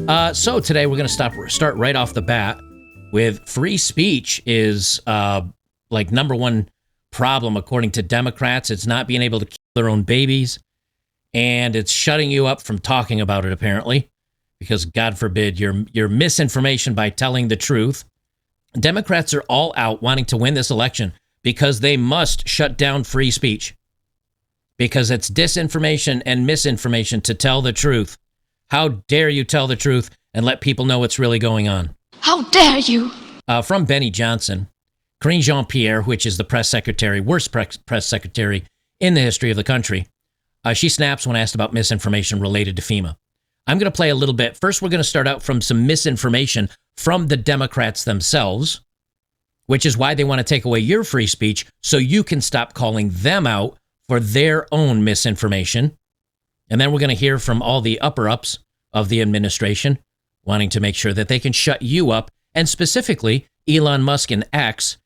So today we're going to start right off the bat with free speech is like number one problem according to Democrats. It's not being able to kill their own babies, and it's shutting you up from talking about it apparently, because God forbid your misinformation by telling the truth. Democrats are all out wanting to win this election because they must shut down free speech, because it's disinformation and misinformation to tell the truth. How dare you tell the truth and let people know what's really going on? How dare you? From Benny Johnson, Karine Jean-Pierre, which is the press secretary, worst press secretary in the history of the country, she snaps when asked about misinformation related to FEMA. I'm going to play a little bit. First, we're going to start out from some misinformation from the Democrats themselves, which is why they want to take away your free speech so you can stop calling them out for their own misinformation. And then we're going to hear from all the upper-ups of the administration wanting to make sure that they can shut you up, and specifically Elon Musk and X.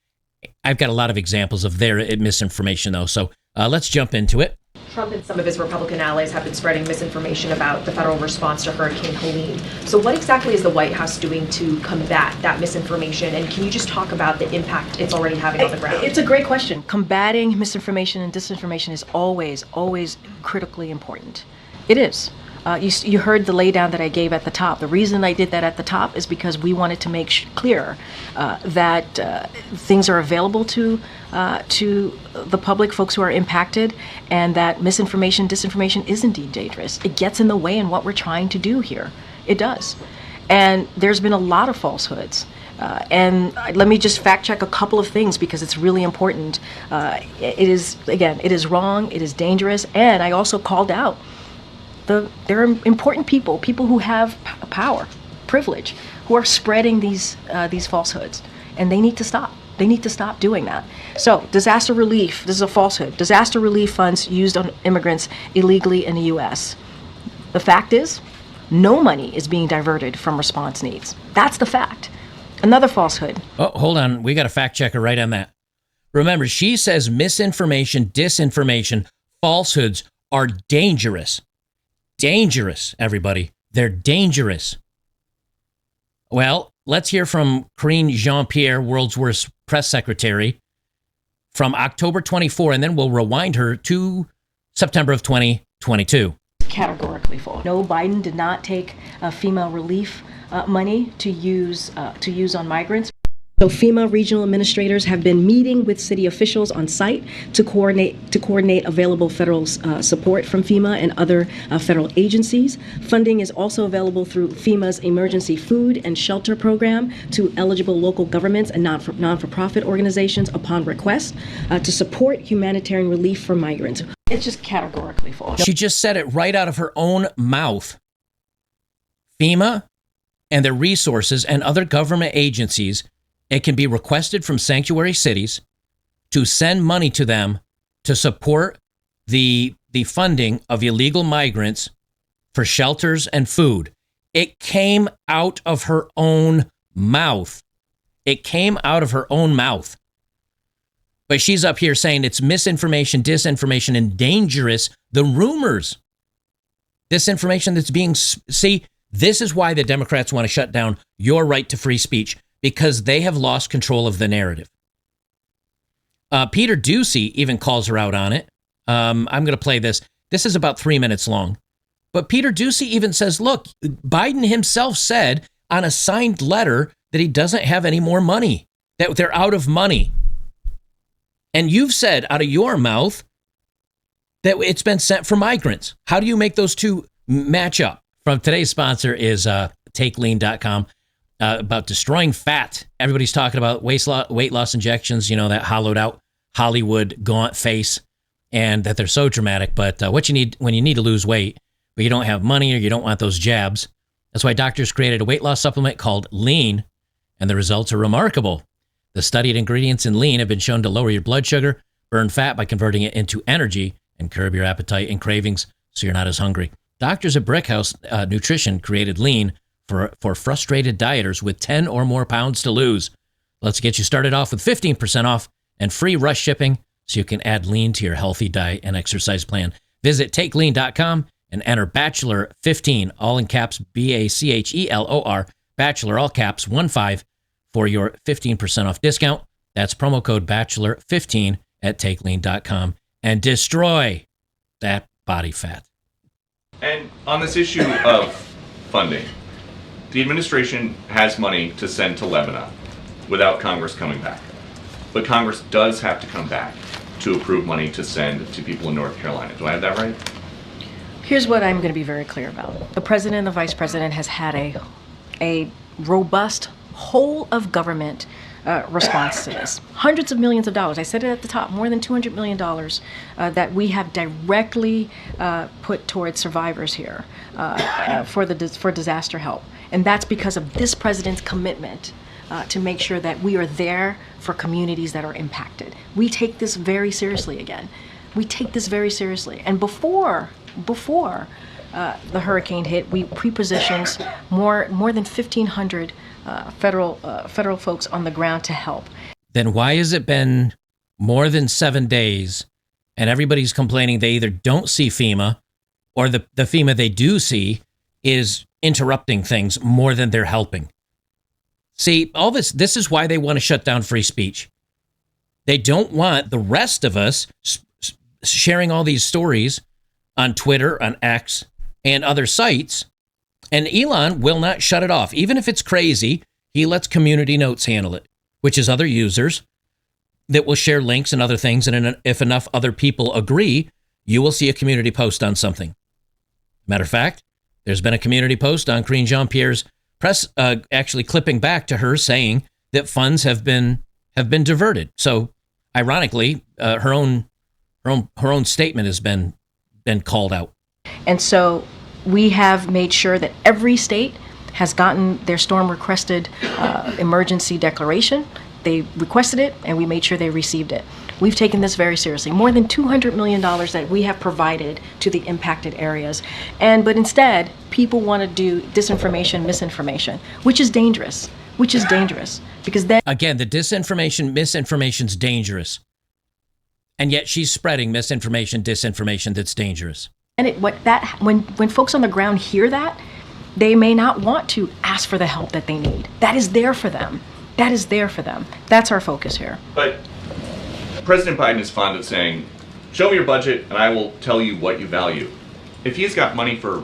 I've got a lot of examples of their misinformation, though, so let's jump into it. Trump and some of his Republican allies have been spreading misinformation about the federal response to Hurricane Helene. So what exactly is the White House doing to combat that misinformation? And can you just talk about the impact it's already having on the ground? It's a great question. Combating misinformation and disinformation is always critically important. It is. You heard the laydown that I gave at the top. The reason I did that at the top is because we wanted to make clear that things are available to the public, folks who are impacted, and that misinformation, disinformation is indeed dangerous. It gets in the way in what we're trying to do here. It does. And there's been a lot of falsehoods. And let me just fact check a couple of things because it's really important. It is wrong, it is dangerous, and I also called out there are important people who have power, privilege, who are spreading these falsehoods, and they need to stop. They need to stop doing that. So, disaster relief, this is a falsehood. Disaster relief funds used on immigrants illegally in the U.S. The fact is, no money is being diverted from response needs. That's the fact. Another falsehood. Oh, hold on. We got a fact checker right on that. Remember, she says misinformation, disinformation, falsehoods are dangerous. Dangerous, everybody. They're dangerous. Well, let's hear from Karine Jean-Pierre, world's worst press secretary, from October 24, and then we'll rewind her to September of 2022. Categorically false. No, Biden did not take FEMA relief money to use on migrants. So FEMA regional administrators have been meeting with city officials on site to coordinate available federal support from FEMA and other federal agencies. Funding is also available through FEMA's emergency food and shelter program to eligible local governments and non-for-profit organizations upon request to support humanitarian relief for migrants. It's just categorically false. She just said it right out of her own mouth. FEMA and their resources and other government agencies, it can be requested from sanctuary cities to send money to them to support the funding of illegal migrants for shelters and food. It came out of her own mouth. It came out of her own mouth. But she's up here saying it's misinformation, disinformation, and dangerous. The rumors. This information that's being... See, this is why the Democrats want to shut down your right to free speech, because they have lost control of the narrative. Peter Doocy even calls her out on it. I'm going to play this. This is about 3 minutes long. But Peter Doocy even says, look, Biden himself said on a signed letter that he doesn't have any more money, that they're out of money. And you've said out of your mouth that it's been sent for migrants. How do you make those two match up? From today's sponsor is TakeLean.com. About destroying fat. Everybody's talking about weight loss injections, that hollowed out Hollywood gaunt face, and that they're so dramatic. But what you need when you need to lose weight, but you don't have money or you don't want those jabs, that's why doctors created a weight loss supplement called Lean, and the results are remarkable. The studied ingredients in Lean have been shown to lower your blood sugar, burn fat by converting it into energy, and curb your appetite and cravings so you're not as hungry. Doctors at Brickhouse Nutrition created Lean for frustrated dieters with 10 or more pounds to lose. Let's get you started off with 15% off and free rush shipping so you can add Lean to your healthy diet and exercise plan. Visit TakeLean.com and enter Bachelor15, all in caps, BACHELOR, Bachelor, all caps, 15, for your 15% off discount. That's promo code Bachelor15 at TakeLean.com and destroy that body fat. And on this issue of funding, the administration has money to send to Lebanon without Congress coming back. But Congress does have to come back to approve money to send to people in North Carolina. Do I have that right? Here's what I'm going to be very clear about. The president and the vice president has had a robust whole of government response to this. Hundreds of millions of dollars. I said it at the top, more than $200 million that we have directly put towards survivors here for disaster help. And that's because of this president's commitment to make sure that we are there for communities that are impacted. We take this very seriously again. We take this very seriously. And before the hurricane hit, we pre-positioned more than 1,500 federal folks on the ground to help. Then why has it been more than 7 days and everybody's complaining they either don't see FEMA or the FEMA they do see is interrupting things more than they're helping? See, all this is why they want to shut down free speech. They don't want the rest of us sharing all these stories on Twitter, on X, and other sites. And Elon will not shut it off. Even if it's crazy, he lets Community Notes handle it, which is other users that will share links and other things. And if enough other people agree, you will see a community post on something. Matter of fact, there's been a community post on Karine Jean-Pierre's press, actually clipping back to her saying that funds have been diverted. So, ironically, her own statement has been called out. And so we have made sure that every state has gotten their storm requested emergency declaration. They requested it, and we made sure they received it. We've taken this very seriously. More than $200 million that we have provided to the impacted areas. But instead, people want to do disinformation, misinformation, which is dangerous. Because then... Again, the misinformation's dangerous. And yet she's spreading misinformation, disinformation that's dangerous. And when folks on the ground hear that, they may not want to ask for the help that they need. That is there for them. That's our focus here. But President Biden is fond of saying, show me your budget and I will tell you what you value. If he's got money for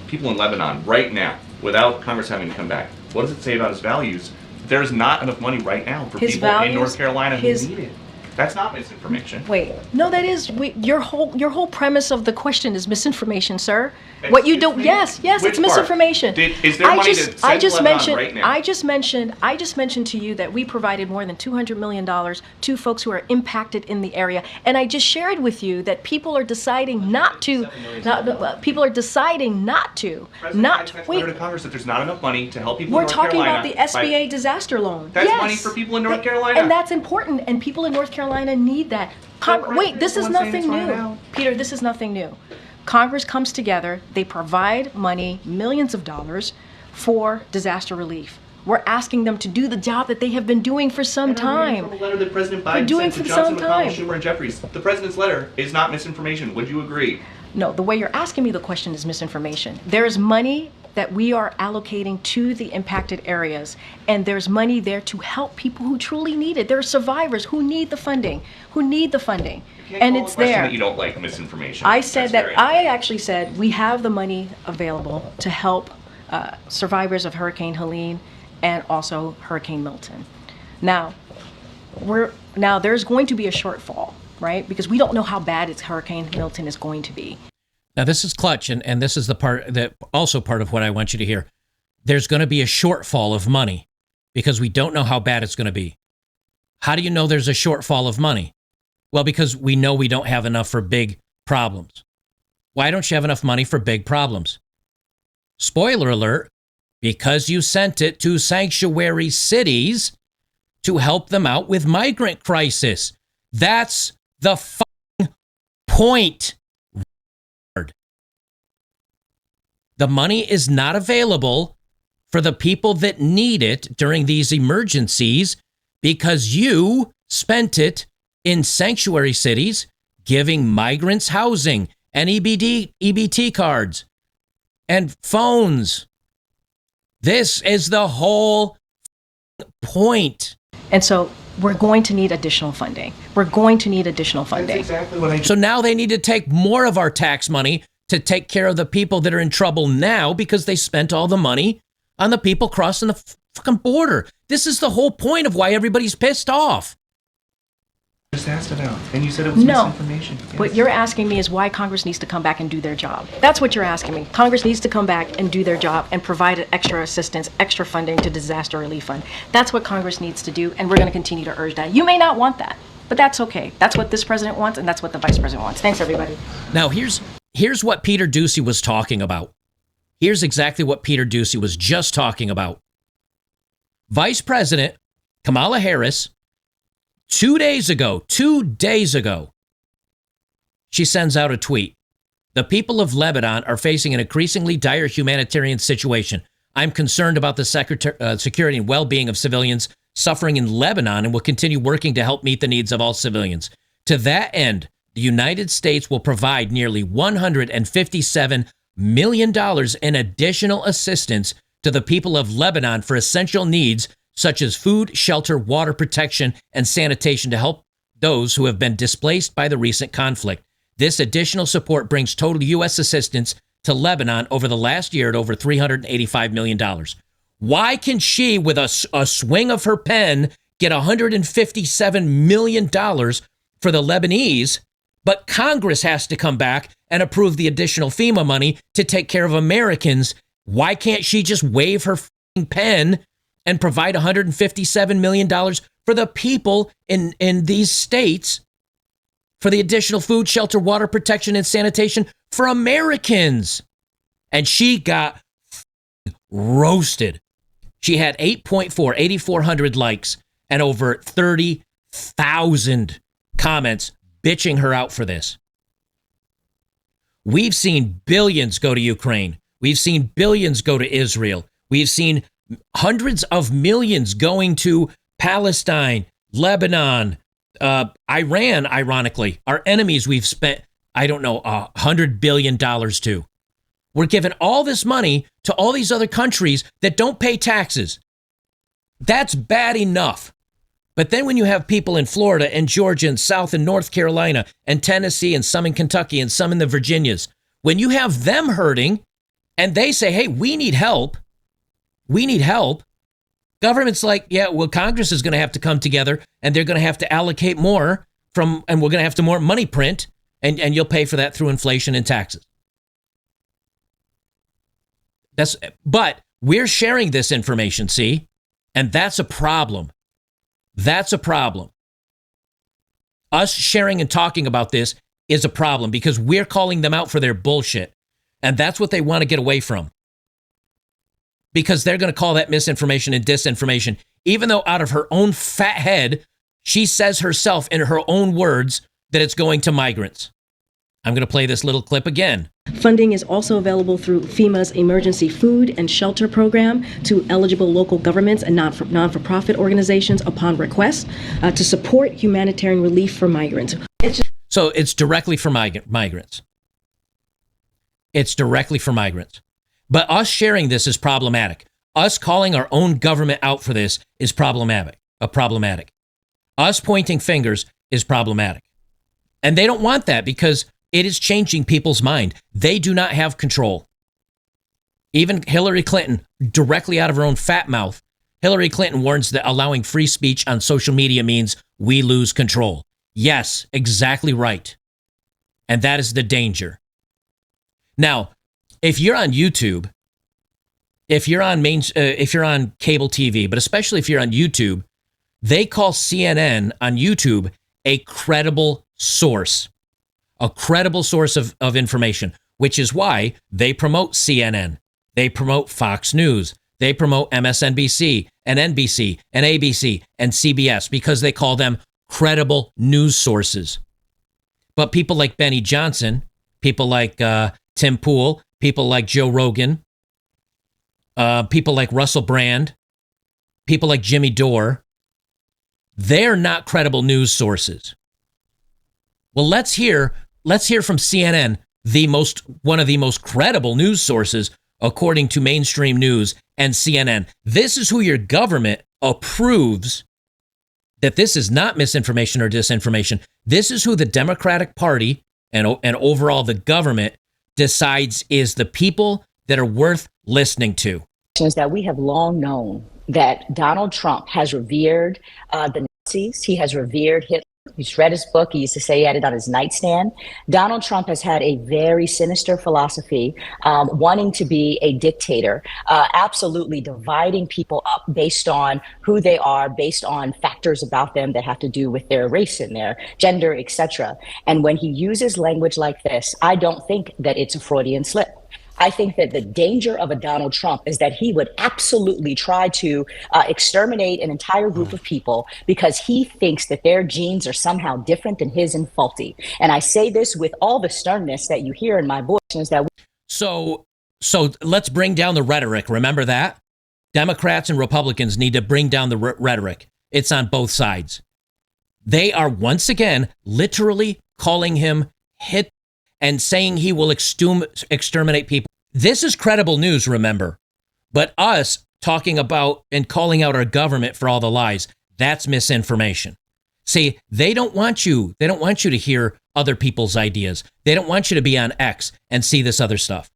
people in Lebanon right now, without Congress having to come back, what does it say about his values? There's not enough money right now for people in North Carolina who need it. That's not misinformation. Wait, no, that is your whole premise of the question is misinformation, sir. What you do? Yes, it's misinformation. Is there money to send to Lebanon right now? I just mentioned to you that we provided more than $200 million to folks who are impacted in the area, and I just shared with you that people are deciding not to. People are deciding not to. Wait. To Congress that there's not enough money to help people. We're talking about the SBA disaster loan. That's money for people in North Carolina, and that's important. And people in North Carolina need that. Wait, this is nothing new, Peter. This is nothing new. Congress comes together, they provide money, millions of dollars, for disaster relief. We're asking them to do the job that they have been doing for some time. From a letter that President Biden sent to Johnson, McConnell, Schumer, and Jeffries. The president's letter is not misinformation. Would you agree? No, the way you're asking me the question is misinformation. There's money that we are allocating to the impacted areas, and there's money there to help people who truly need it. There are survivors who need the funding, and it's there. That you don't like misinformation. I actually said we have the money available to help survivors of Hurricane Helene and also Hurricane Milton. Now there's going to be a shortfall, right? Because we don't know how bad Hurricane Milton is going to be. Now, this is clutch, and this is the part of what I want you to hear. There's going to be a shortfall of money because we don't know how bad it's going to be. How do you know there's a shortfall of money? Well, because we know we don't have enough for big problems. Why don't you have enough money for big problems? Spoiler alert, because you sent it to sanctuary cities to help them out with migrant crisis. That's the point. The money is not available for the people that need it during these emergencies because you spent it in sanctuary cities giving migrants housing and EBT cards and phones. This is the whole point. And so we're going to need additional funding. We're going to need additional funding. That's exactly what I So now they need to take more of our tax money to take care of the people that are in trouble now because they spent all the money on the people crossing the fucking border. This is the whole point of why everybody's pissed off. just asked about, and you said it was No. misinformation. What Yes. you're asking me is why Congress needs to come back and do their job. That's what you're asking me. Congress needs to come back and do their job and provide extra assistance, extra funding to disaster relief fund. That's what Congress needs to do, and we're going to continue to urge that. You may not want that, but that's okay. That's what this president wants, and that's what the vice president wants. Thanks, everybody. Now, here's what Peter Doocy was talking about. Here's exactly what Peter Doocy was just talking about. Vice President Kamala Harris, 2 days ago, she sends out a tweet. The people of Lebanon are facing an increasingly dire humanitarian situation. I'm concerned about the security and well-being of civilians suffering in Lebanon and will continue working to help meet the needs of all civilians. To that end, the United States will provide nearly $157 million in additional assistance to the people of Lebanon for essential needs such as food, shelter, water protection, and sanitation to help those who have been displaced by the recent conflict. This additional support brings total U.S. assistance to Lebanon over the last year at over $385 million. Why can she, with a swing of her pen, get $157 million for the Lebanese, but Congress has to come back and approve the additional FEMA money to take care of Americans? Why can't she just wave her pen and provide $157 million for the people in these states for the additional food, shelter, water protection, and sanitation for Americans? And she got roasted. She had 8,400 likes and over 30,000 comments bitching her out for this. We've seen billions go to Ukraine. We've seen billions go to Israel. We've seen hundreds of millions going to Palestine, Lebanon, Iran, ironically. Our enemies we've spent, $100 billion to. We're giving all this money to all these other countries that don't pay taxes. That's bad enough. But then when you have people in Florida and Georgia and South and North Carolina and Tennessee and some in Kentucky and some in the Virginias, when you have them hurting and they say, hey, we need help, government's like, yeah, well, Congress is going to have to come together and they're going to have to allocate more and we're going to have to more money print and you'll pay for that through inflation and taxes. But we're sharing this information, see? And that's a problem. That's a problem. Us sharing and talking about this is a problem because we're calling them out for their bullshit. And that's what they want to get away from. Because they're going to call that misinformation and disinformation, even though out of her own fat head, she says herself in her own words that it's going to migrants. I'm going to play this little clip again. Funding is also available through FEMA's Emergency Food and Shelter Program to eligible local governments and non-for-profit organizations upon request to support humanitarian relief for migrants. So it's directly for migrants. It's directly for migrants. But us sharing this is problematic. Us calling our own government out for this is problematic. Us pointing fingers is problematic. And they don't want that because it is changing people's mind. They do not have control. Even Hillary Clinton, directly out of her own fat mouth, Hillary Clinton warns that allowing free speech on social media means we lose control. Yes, exactly right. And that is the danger. Now, if you're on YouTube, if you're on cable TV, but especially if you're on YouTube, they call CNN on YouTube a credible source of information, which is why they promote CNN, they promote Fox News, they promote MSNBC and NBC and ABC and CBS because they call them credible news sources. But people like Benny Johnson, people like Tim Pool, people like Joe Rogan, people like Russell Brand, people like Jimmy Dore, they're not credible news sources. Well, let's hear from CNN one of the most credible news sources according to mainstream news and CNN. This is who your government approves that this is not misinformation or disinformation. This is who the Democratic Party and overall the government decides is the people that are worth listening to. Is that we have long known that Donald Trump has revered the Nazis. He has revered Hitler. He's read his book. He used to say he had it on his nightstand. Donald Trump has had a very sinister philosophy, wanting to be a dictator, absolutely dividing people up based on who they are, based on factors about them that have to do with their race and their gender, etc. And when he uses language like this, I don't think that it's a Freudian slip. I think that the danger of a Donald Trump is that he would absolutely try to exterminate an entire group of people because he thinks that their genes are somehow different than his and faulty. And I say this with all the sternness that you hear in my voice. Is that So let's bring down the rhetoric. Remember that? Democrats and Republicans need to bring down the rhetoric. It's on both sides. They are once again literally calling him Hitler and saying he will exterminate people. This is credible news, remember. But us talking about and calling out our government for all the lies, that's misinformation. See, they don't want you to hear other people's ideas. They don't want you to be on X and see this other stuff.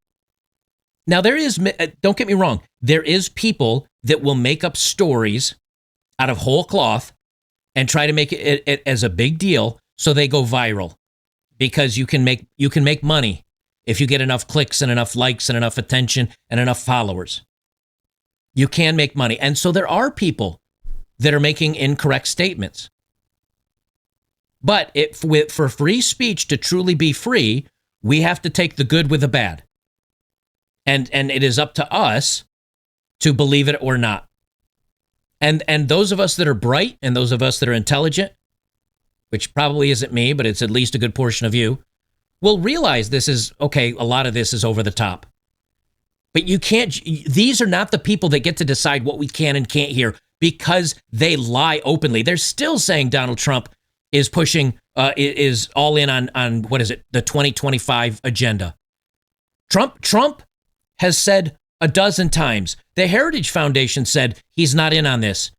Now, don't get me wrong, there is people that will make up stories out of whole cloth and try to make it as a big deal so they go viral. Because you can make money if you get enough clicks and enough likes and enough attention and enough followers. You can make money. And so there are people that are making incorrect statements. But for free speech to truly be free, we have to take the good with the bad. And it is up to us to believe it or not. And those of us that are bright and those of us that are intelligent, which probably isn't me, but it's at least a good portion of you, will realize this is, okay, a lot of this is over the top. But these are not the people that get to decide what we can and can't hear because they lie openly. They're still saying Donald Trump is pushing, is all in on what is it, the 2025 agenda. Trump has said a dozen times, the Heritage Foundation said he's not in on this.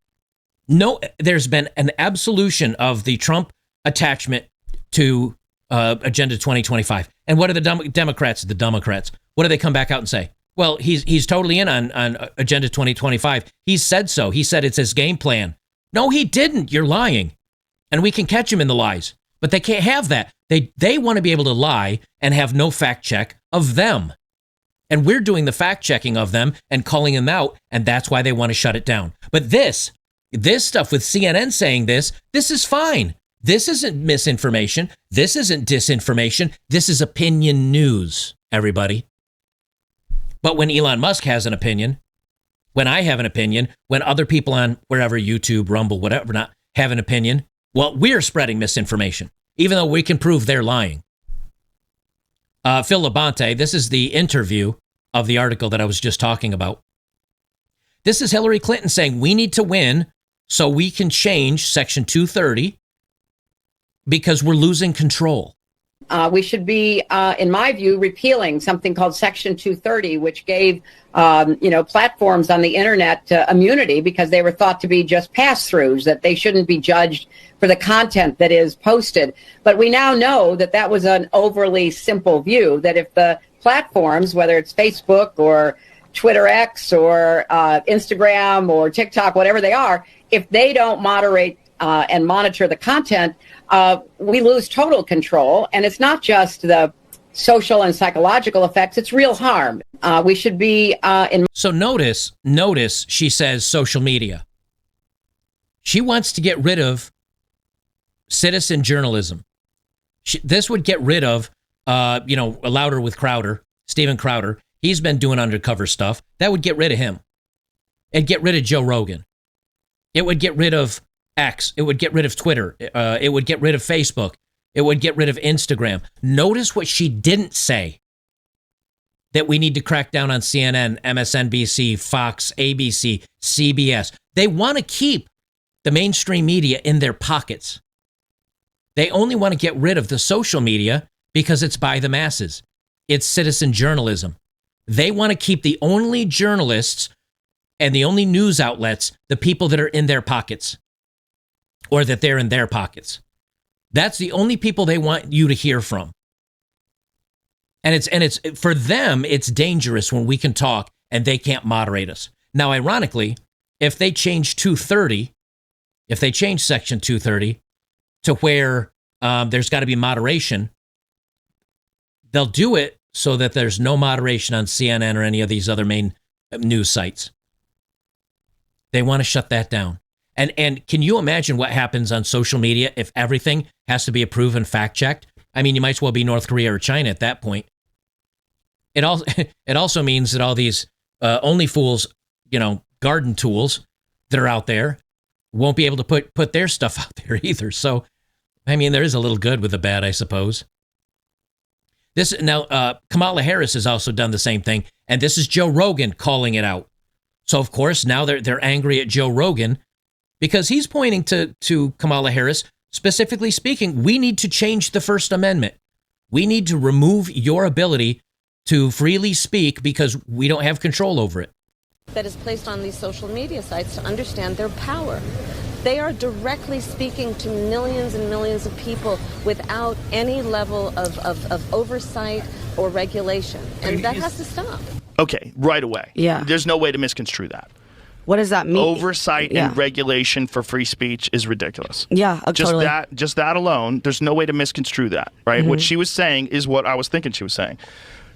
No, there's been an absolution of the Trump attachment to Agenda 2025. And what are the Democrats? What do they come back out and say? Well, he's totally in on Agenda 2025. He said so. He said it's his game plan. No, he didn't. You're lying. And we can catch him in the lies. But they can't have that. They want to be able to lie and have no fact check of them. And we're doing the fact checking of them and calling them out. And that's why they want to shut it down. But this stuff with CNN saying this is fine. This isn't misinformation. This isn't disinformation. This is opinion news, everybody. But when Elon Musk has an opinion, when I have an opinion, when other people on wherever, YouTube, Rumble, whatever, not have an opinion, well, we're spreading misinformation, even though we can prove they're lying. Phil Labonte, this is the interview of the article that I was just talking about. This is Hillary Clinton saying we need to win so we can change Section 230 because we're losing control. We should be, in my view, repealing something called Section 230, which gave, platforms on the internet immunity because they were thought to be just pass-throughs, that they shouldn't be judged for the content that is posted. But we now know that that was an overly simple view, that if the platforms, whether it's Facebook or Twitter X or Instagram or TikTok, whatever they are, if they don't moderate and monitor the content, we lose total control. And it's not just the social and psychological effects, it's real harm. We should be So notice, she says social media. She wants to get rid of citizen journalism. This would get rid of, Louder with Crowder, Steven Crowder. He's been doing undercover stuff. That would get rid of him. It'd get rid of Joe Rogan. It would get rid of X. It would get rid of Twitter. It would get rid of Facebook. It would get rid of Instagram. Notice what she didn't say. That we need to crack down on CNN, MSNBC, Fox, ABC, CBS. They want to keep the mainstream media in their pockets. They only want to get rid of the social media because it's by the masses. It's citizen journalism. They want to keep the only journalists and the only news outlets the people that are in their pockets, or that they're in their pockets. That's the only people they want you to hear from. And it's for them, it's dangerous when we can talk and they can't moderate us. Now, ironically, if they change 230, if they change Section 230 to where there's got to be moderation, they'll do it so that there's no moderation on CNN or any of these other main news sites. They want to shut that down. And can you imagine what happens on social media if everything has to be approved and fact-checked? I mean, you might as well be North Korea or China at that point. It also means that all these only fools, garden tools that are out there won't be able to put their stuff out there either. So, I mean, there is a little good with the bad, I suppose. Kamala Harris has also done the same thing, and this is Joe Rogan calling it out. So, of course, now they're angry at Joe Rogan because he's pointing to Kamala Harris, specifically speaking, we need to change the First Amendment. We need to remove your ability to freely speak because we don't have control over it. That is placed on these social media sites to understand their power. They are directly speaking to millions and millions of people without any level of oversight or regulation. And that has to stop. Okay, right away. Yeah. There's no way to misconstrue that. What does that mean? Oversight and regulation for free speech is ridiculous. Yeah, totally. Just that alone, there's no way to misconstrue that, right? What she was saying is what I was thinking she was saying.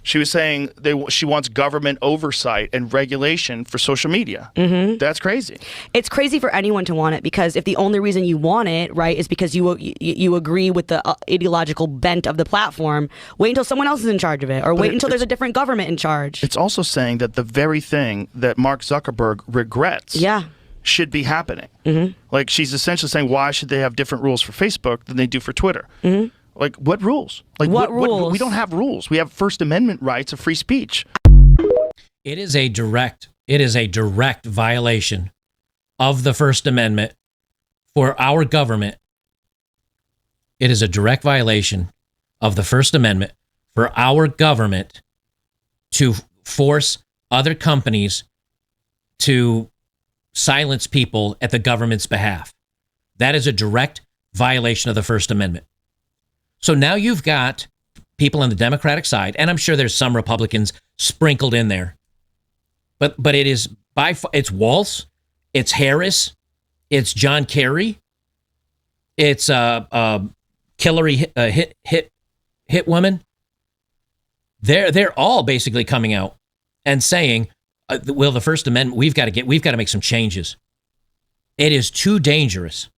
She was saying she wants government oversight and regulation for social media. Mm-hmm. That's crazy. It's crazy for anyone to want it, because if the only reason you want it, right, is because you agree with the ideological bent of the platform, wait until someone else is in charge of it, or wait until there's a different government in charge. It's also saying that the very thing that Mark Zuckerberg regrets should be happening. Mm-hmm. Like, she's essentially saying, why should they have different rules for Facebook than they do for Twitter? Mm-hmm. Like, what rules? Like, what rules? We don't have rules. We have First Amendment rights of free speech. It is a direct violation of the First Amendment for our government. It is a direct violation of the First Amendment for our government to force other companies to silence people at the government's behalf. That is a direct violation of the First Amendment. So now you've got people on the Democratic side, and I'm sure there's some Republicans sprinkled in there, but it is it's Walz, it's Harris, it's John Kerry, it's Hillary hit woman. They're all basically coming out and saying, "Well, the First Amendment, we've got to make some changes. It is too dangerous."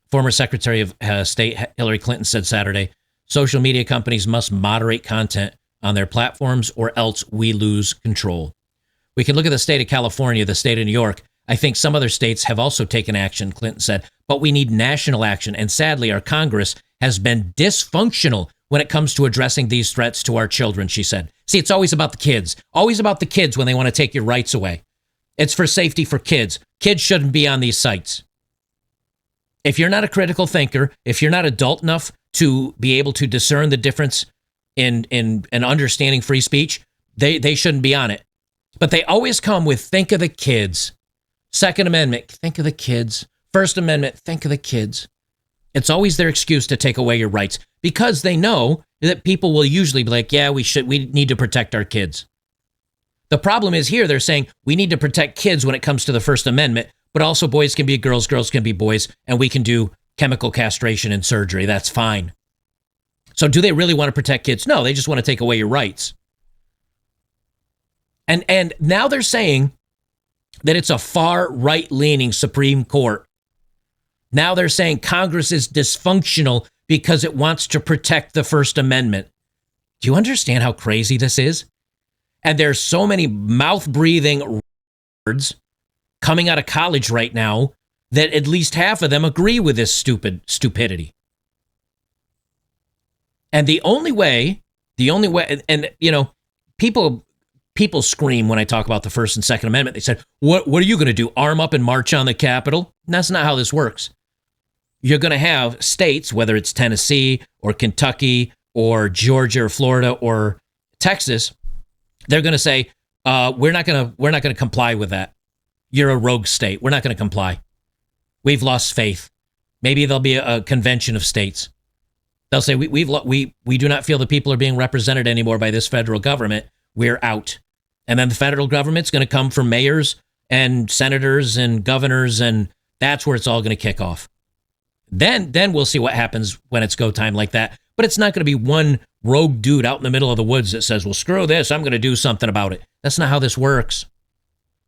Former Secretary of State Hillary Clinton said Saturday, social media companies must moderate content on their platforms or else we lose control. We can look at the state of California, the state of New York. I think some other states have also taken action, Clinton said, but we need national action. And sadly, our Congress has been dysfunctional when it comes to addressing these threats to our children, she said. See, it's always about the kids when they want to take your rights away. It's for safety for kids. Kids shouldn't be on these sites. If you're not a critical thinker, if you're not adult enough to be able to discern the difference in understanding free speech, they shouldn't be on it. But they always come with think of the kids. Second Amendment, think of the kids. First Amendment, think of the kids. It's always their excuse to take away your rights because they know that people will usually be like, yeah, we need to protect our kids. The problem is here, they're saying we need to protect kids when it comes to the First Amendment, but also boys can be girls, girls can be boys, and we can do chemical castration and surgery. That's fine. So do they really want to protect kids? No, they just want to take away your rights. And now they're saying that it's a far right-leaning Supreme Court. Now they're saying Congress is dysfunctional because it wants to protect the First Amendment. Do you understand how crazy this is? And there's so many mouth-breathing words coming out of college right now that at least half of them agree with this stupidity. And the only way, and you know, people scream when I talk about the First and Second Amendment. They said, what are you going to do? Arm up and march on the Capitol? And that's not how this works. You're going to have states, whether it's Tennessee or Kentucky or Georgia or Florida or Texas, they're going to say, we're not going to comply with that. You're a rogue state. We're not going to comply. We've lost faith. Maybe there'll be a convention of states. They'll say, we do not feel the people are being represented anymore by this federal government. We're out. And then the federal government's going to come from mayors and senators and governors, and that's where it's all going to kick off. Then we'll see what happens when it's go time like that. But it's not going to be one rogue dude out in the middle of the woods that says, well, screw this, I'm going to do something about it. That's not how this works.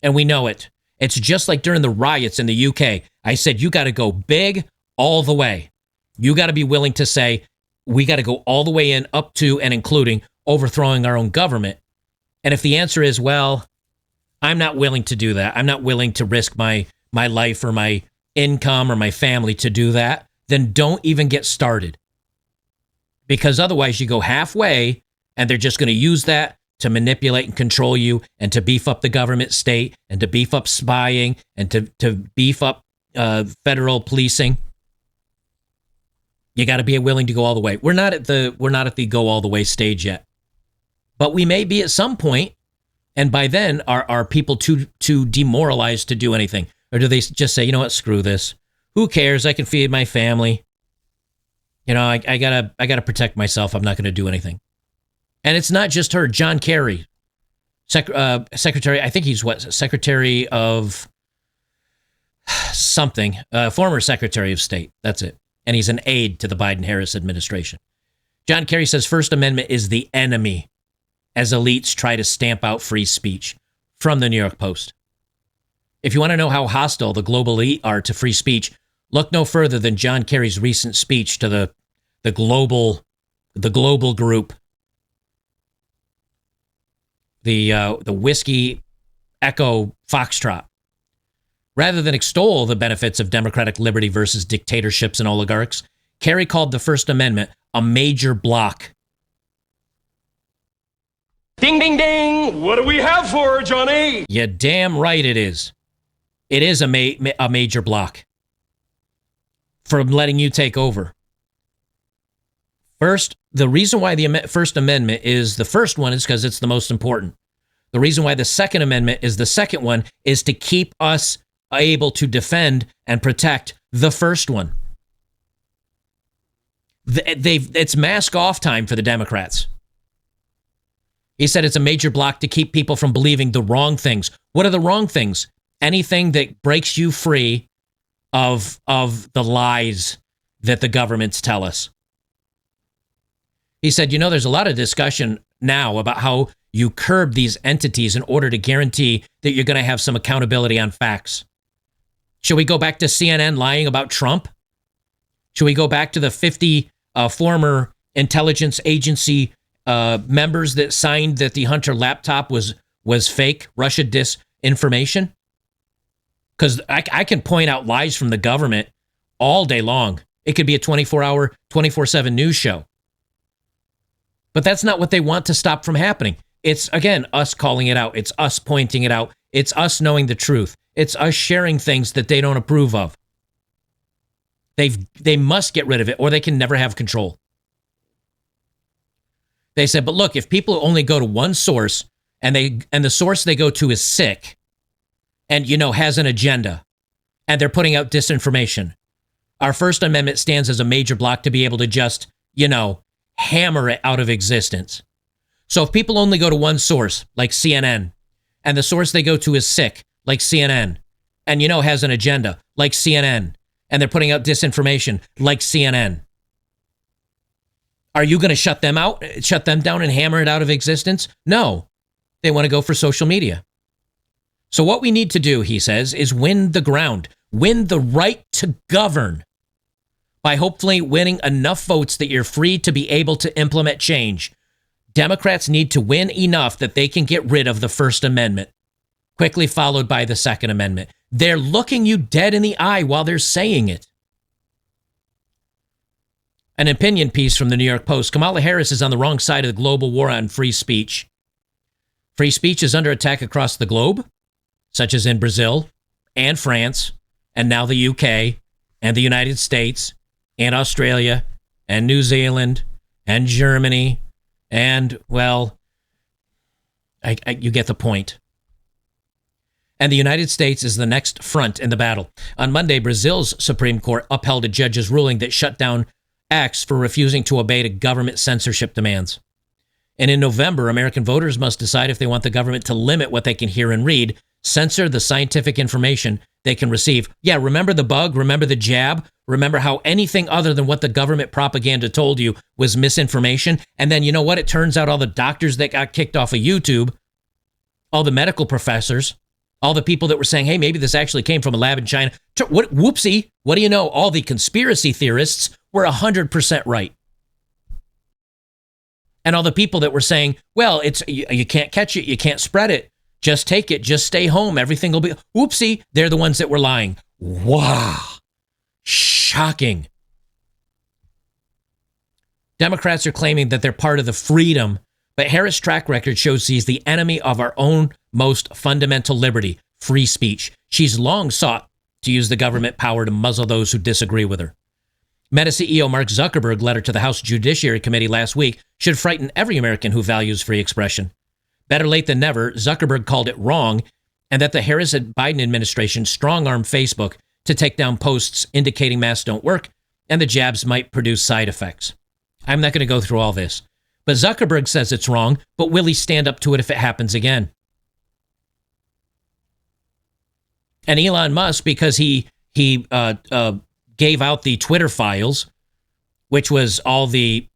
And we know it. It's just like during the riots in the UK. I said, you got to go big all the way. You got to be willing to say, we got to go all the way in, up to and including overthrowing our own government. And if the answer is, well, I'm not willing to do that, I'm not willing to risk my life or my income or my family to do that, then don't even get started. Because otherwise you go halfway and they're just going to use that to manipulate and control you and to beef up the government state and to beef up spying and to beef up federal policing. You got to be willing to go all the way. We're not at the go all the way stage yet, but we may be at some point. And by then, are people too demoralized to do anything, or do they just say, you know what, screw this? Who cares? I can feed my family. You know, I gotta protect myself. I'm not going to do anything. And it's not just her. John Kerry, Secretary. I think he's Secretary of something, former Secretary of State. That's it. And he's an aide to the Biden-Harris administration. John Kerry says First Amendment is the enemy as elites try to stamp out free speech, from the New York Post. If you want to know how hostile the global elite are to free speech, look no further than John Kerry's recent speech to the global group, the Whiskey Echo Foxtrot. Rather than extol the benefits of democratic liberty versus dictatorships and oligarchs, Kerry called the First Amendment a major block. Ding, ding, ding. What do we have for her, Johnny? You're damn right it is. It is a major block for letting you take over. First, the reason why the First Amendment is the first one is because it's the most important. The reason why the Second Amendment is the second one is to keep us able to defend and protect the first one. It's mask off time for the Democrats. He said it's a major block to keep people from believing the wrong things. What are the wrong things? Anything that breaks you free of the lies that the governments tell us. He said, you know, there's a lot of discussion now about how you curb these entities in order to guarantee that you're going to have some accountability on facts. Should we go back to CNN lying about Trump? Should we go back to the 50 former intelligence agency members that signed that the Hunter laptop was fake, Russia disinformation? Because I can point out lies from the government all day long. It could be a 24-hour, 24/7 news show. But that's not what they want to stop from happening. It's, again, us calling it out. It's us pointing it out. It's us knowing the truth. It's us sharing things that they don't approve of. They must get rid of it, or they can never have control. They said, but look, if people only go to one source and the source they go to is sick and, you know, has an agenda and they're putting out disinformation, our First Amendment stands as a major block to be able to just, you know, hammer it out of existence. So if people only go to one source, like CNN, and the source they go to is sick, like CNN, and, you know, has an agenda, like CNN, and they're putting out disinformation, like CNN, are you going to shut them down and hammer it out of existence? No. They want to go for social media. So what we need to do, he says, is win the ground, win the right to govern by hopefully winning enough votes that you're free to be able to implement change. Democrats need to win enough that they can get rid of the First Amendment, quickly followed by the Second Amendment. They're looking you dead in the eye while they're saying it. An opinion piece from the New York Post. Kamala Harris is on the wrong side of the global war on free speech. Free speech is under attack across the globe, such as in Brazil and France, and now the UK and the United States and Australia and New Zealand and Germany, and, well, you get the point. And the United States is the next front in the battle. On Monday, Brazil's Supreme Court upheld a judge's ruling that shut down X for refusing to obey to government censorship demands. And in November, American voters must decide if they want the government to limit what they can hear and read, censor the scientific information they can receive. Yeah, remember the bug? Remember the jab? Remember how anything other than what the government propaganda told you was misinformation? And then, you know what? It turns out all the doctors that got kicked off of YouTube, all the medical professors, all the people that were saying, hey, maybe this actually came from a lab in China. Whoopsie, what do you know? All the conspiracy theorists were 100% right. And all the people that were saying, well, you can't catch it, you can't spread it, just take it, just stay home, everything will be, whoopsie, they're the ones that were lying. Wow. Shocking. Democrats are claiming that they're part of the freedom, but Harris' track record shows she's the enemy of our own most fundamental liberty, free speech. She's long sought to use the government power to muzzle those who disagree with her. Meta CEO Mark Zuckerberg letter to the House Judiciary Committee last week should frighten every American who values free expression. Better late than never, Zuckerberg called it wrong, and that the Harris and Biden administration strong-armed Facebook to take down posts indicating masks don't work and the jabs might produce side effects. I'm not going to go through all this, but Zuckerberg says it's wrong, but will he stand up to it if it happens again? And Elon Musk, because he gave out the Twitter files, which was all the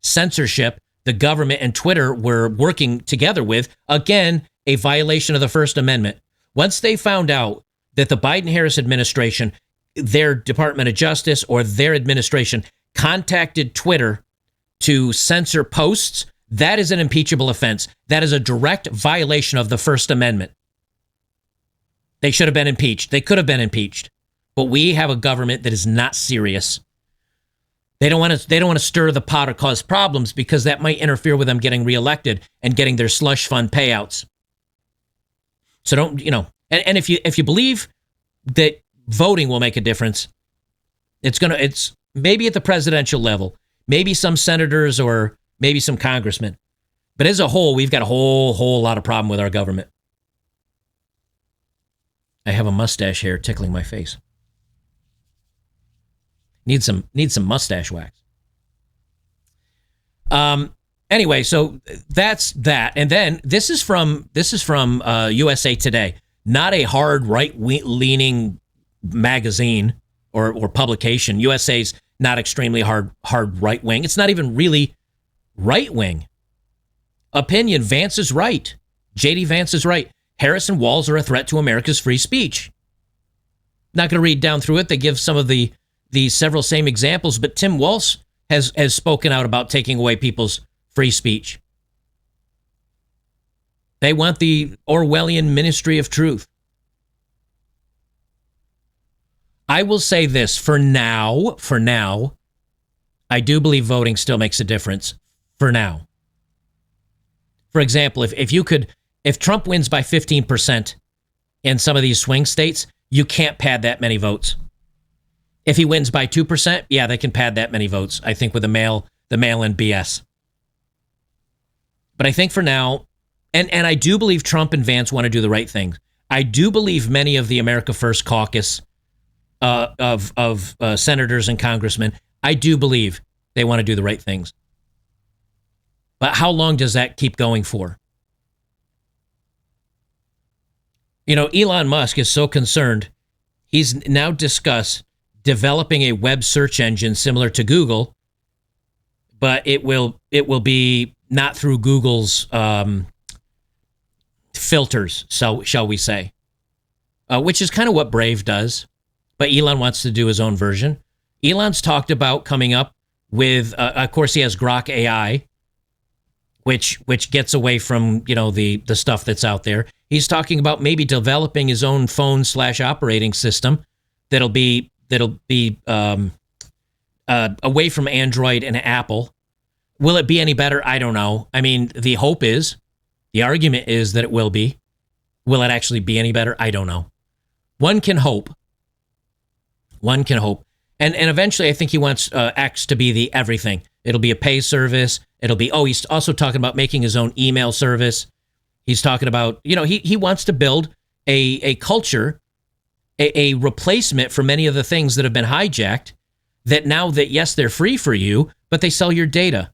censorship the government and Twitter were working together with, again, a violation of the First Amendment. Once they found out that the Biden-Harris administration, their Department of Justice or their administration contacted Twitter to censor posts, that is an impeachable offense. That is a direct violation of the First Amendment. They should have been impeached. They could have been impeached. But we have a government that is not serious. They don't want to stir the pot or cause problems because that might interfere with them getting reelected and getting their slush fund payouts. So don't, and if you believe that voting will make a difference, it's maybe at the presidential level, maybe some senators or maybe some congressmen. But as a whole, we've got a whole lot of problem with our government. I have a mustache hair tickling my face. Need some mustache wax. Anyway, so that's that. And then this is from USA Today, not a hard right-leaning magazine or publication. USA's not extremely hard right-wing. It's not even really right-wing. Opinion, Vance is right. J.D. Vance is right. Harris and Walz are a threat to America's free speech. Not going to read down through it. They give some of the several same examples, but Tim Walz has spoken out about taking away people's free speech. They want the Orwellian Ministry of Truth. I will say this, for now, I do believe voting still makes a difference. For now. For example, if Trump wins by 15% in some of these swing states, you can't pad that many votes. If he wins by 2%, yeah, they can pad that many votes, I think, with the mail-in BS. But I think for now, and I do believe Trump and Vance want to do the right thing. I do believe many of the America First caucus of senators and congressmen, I do believe they want to do the right things. But how long does that keep going for? Elon Musk is so concerned, he's now discussed developing a web search engine similar to Google, but it will be not through Google's filters, so shall we say, which is kind of what Brave does, but Elon wants to do his own version. Elon's talked about coming up with, of course, he has Grok AI, which gets away from the stuff that's out there. He's talking about maybe developing his own phone/operating system that'll be away from Android and Apple. Will it be any better? I don't know. I mean, the argument is that it will be. Will it actually be any better? I don't know. One can hope. And eventually I think he wants X to be the everything. It'll be a pay service. It'll be, he's also talking about making his own email service. He's talking about, he wants to build a culture, a replacement for many of the things that have been hijacked, that now that, yes, they're free for you, but they sell your data.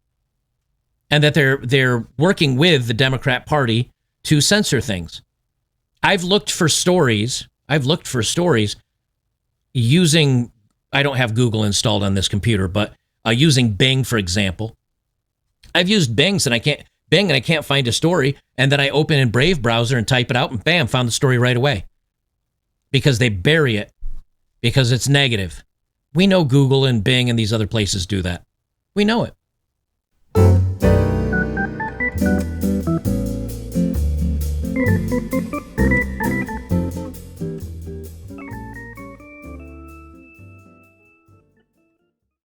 And that they're working with the Democrat Party to censor things. I've looked for stories using, I don't have Google installed on this computer, but using Bing, for example. I've used Bing and I can't find a story, and then I open in Brave browser and type it out, and bam, found the story right away. Because they bury it, because it's negative. We know Google and Bing and these other places do that. We know it.